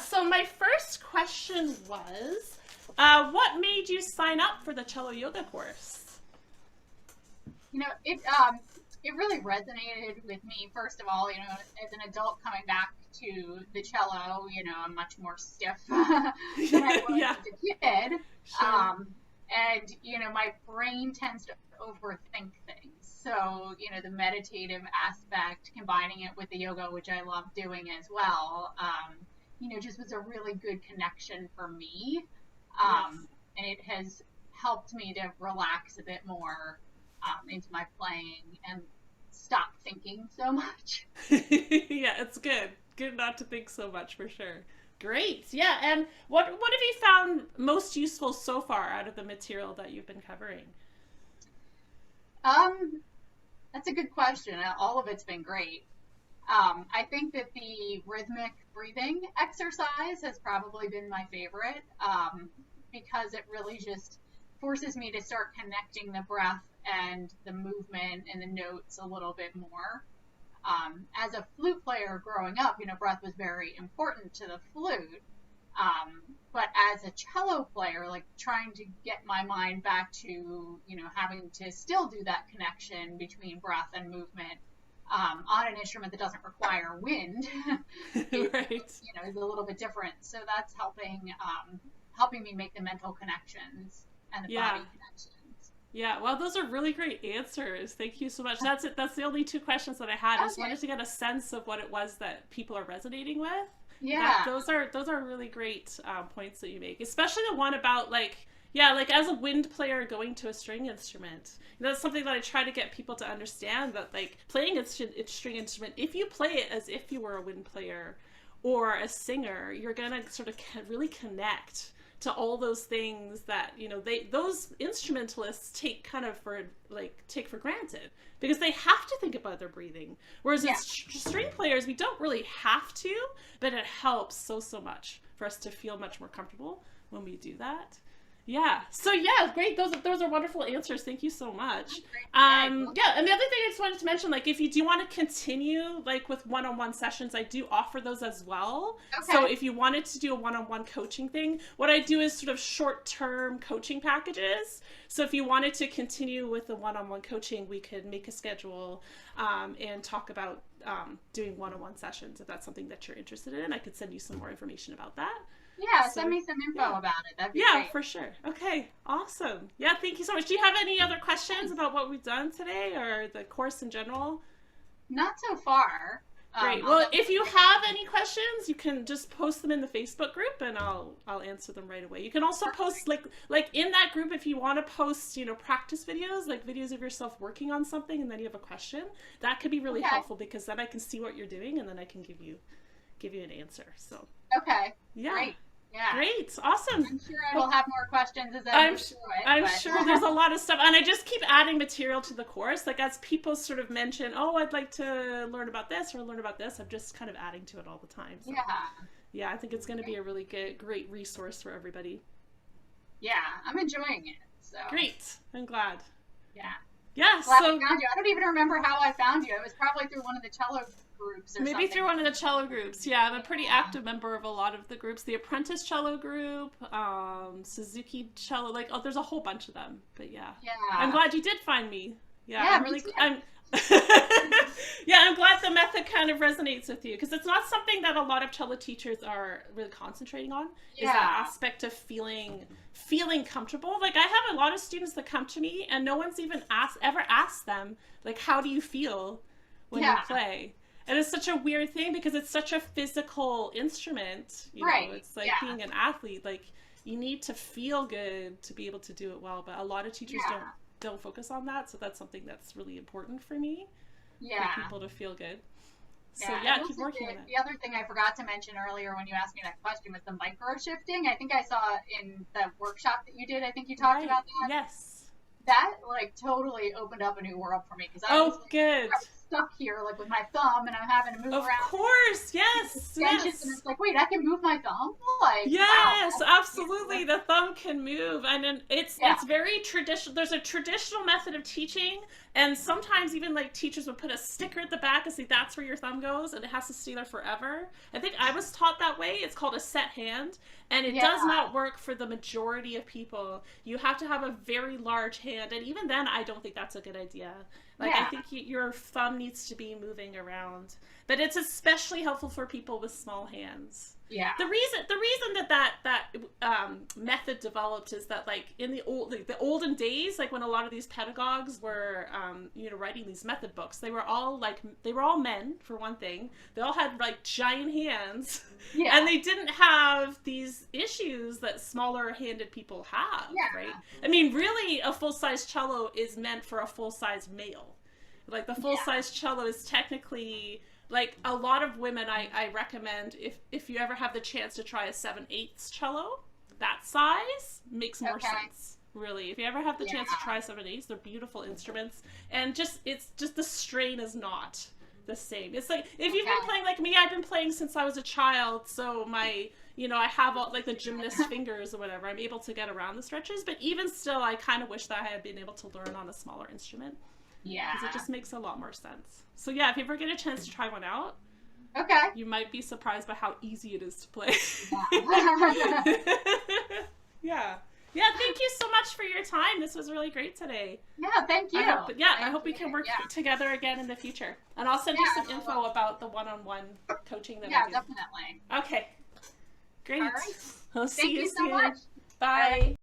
So my first question was, what made you sign up for the cello yoga course? It really resonated with me. First of all, as an adult coming back to the cello, I'm much more stiff than I was Yeah. as a kid. Sure. And my brain tends to overthink things. So, the meditative aspect, combining it with the yoga, which I love doing as well, just was a really good connection for me. Yes. And it has helped me to relax a bit more into my playing and stop thinking so much. Yeah, it's good. Good not to think so much for sure. Great. Yeah, and what have you found most useful so far out of the material that you've been covering? Um, that's a good question. All of it's been great. I think that the rhythmic breathing exercise has probably been my favorite because it really just forces me to start connecting the breath and the movement and the notes a little bit more. As a flute player growing up, breath was very important to the flute. But as a cello player, like trying to get my mind back to, having to still do that connection between breath and movement on an instrument that doesn't require wind is, Right. is a little bit different. So that's helping me make the mental connections and the Yeah. body connections. Yeah, well, those are really great answers. Thank you so much. That's it. That's the only two questions that I had. I just Okay. wanted to get a sense of what it was that people are resonating with. That Yeah. those are really great points that you make, especially the one about like as a wind player going to a string instrument. That's something that I try to get people to understand, that like playing a string instrument, if you play it as if you were a wind player or a singer, you're gonna sort of really connect to all those things that those instrumentalists take for granted, because they have to think about their breathing, whereas Yeah. as string players we don't really have to, but it helps so much for us to feel much more comfortable when we do that. Yeah. So yeah, great. Those are wonderful answers. Thank you so much. Great. Yeah. Yeah, and the other thing I just wanted to mention, like if you do want to continue like with one-on-one sessions, I do offer those as well. So Okay. if you wanted to do a one-on-one coaching thing, what I do is sort of short-term coaching packages. So if you wanted to continue with the one-on-one coaching, we could make a schedule and talk about doing one-on-one sessions. If that's something that you're interested in, I could send you some more information about that. Yeah. So Send me some info yeah. about it. That'd be Yeah, great. for sure. Okay, awesome. Yeah, thank you so much. Do you have any other questions about what we've done today or the course in general? Not so far. Great. I'll Well, definitely if you check it have any questions, you can just post them in the Facebook group, and I'll answer them right away. You can also out. post like in that group, if you want to post practice videos, like videos of yourself working on something, and then you have a question. That could be really Okay. helpful, because then I can see what you're doing, and then I can give you an answer. So Okay. yeah, Great. Yeah. great, awesome. I'm sure I will have more questions as I I'm move through it, I'm but sure there's a lot of stuff, and I just keep adding material to the course. Like as people sort of mention, oh, I'd like to learn about this or learn about this, I'm just kind of adding to it all the time. So yeah. yeah, I think it's going to be a really great resource for everybody. Yeah. I'm enjoying it. So Great, I'm glad. yeah. Yeah, Glad I so found you. I don't even remember how I found you. It was probably through one of the cello groups or maybe something. through one of the cello groups. Yeah, I'm a pretty Yeah. active member of a lot of the groups. The Apprentice Cello group, Suzuki Cello, like there's a whole bunch of them. But yeah, I'm Yeah. glad you did find me. Yeah, Yeah, I'm me really too. I'm yeah, I'm glad the method kind of resonates with you, because it's not something that a lot of cello teachers are really concentrating on. Is that Yeah. aspect of feeling comfortable. Like I have a lot of students that come to me, and no one's even ever asked them like, how do you feel when you Yeah. play? And it's such a weird thing, because it's such a physical instrument. Right. It's like Yeah. being an athlete. Like you need to feel good to be able to do it well. But a lot of teachers Yeah. don't focus on that. So that's something that's really important for me, for Yeah. people to feel good. So Yeah. yeah, And keep also working on it. the other thing I forgot to mention earlier when you asked me that question was the micro shifting. I think I saw in the workshop that you did. I think you talked Right. about that. Yes. That like totally opened up a new world for me because I Oh, was like, good. stuck here, like with my thumb, and I'm having to move Of around. course, yes, Extensions, yes. and it's like, wait, I can move my thumb? Like, Yes, wow. absolutely. The thumb can move, and then Yeah. it's very traditional. There's a traditional method of teaching, and sometimes even like teachers would put a sticker at the back and say that's where your thumb goes, and it has to stay there forever. I think I was taught that way. It's called a set hand, and it does not work for the majority of people. You have to have a very large hand, and even then, I don't think that's a good idea. Like, I think your thumb needs to be moving around, but it's especially helpful for people with small hands. Yeah. The reason that method developed is that, like, in the olden days, like when a lot of these pedagogues were writing these method books, they were all men, for one thing. They all had like giant hands, and they didn't have these issues that smaller handed people have, right? I mean, really, a full size cello is meant for a full size male. Like, the full size cello is technically, like, a lot of women, I recommend, if you ever have the chance to try a 7/8 cello, that size makes more sense, really. If you ever have the chance to try 7/8, they're beautiful instruments, and it's just the strain is not the same. It's like, if you've been playing like me, I've been playing since I was a child, so my, I have all, like, the gymnast fingers or whatever. I'm able to get around the stretches, but even still, I kind of wish that I had been able to learn on a smaller instrument. Yeah. Because it just makes a lot more sense. So yeah, if you ever get a chance to try one out, you might be surprised by how easy it is to play. Yeah. Yeah, thank you so much for your time. This was really great today. Yeah, thank you. I hope we can work together again in the future. And I'll send you some info about the one-on-one coaching that I do. Definitely. Okay. Great. All right. I'll see you soon. Thank you so much. Bye.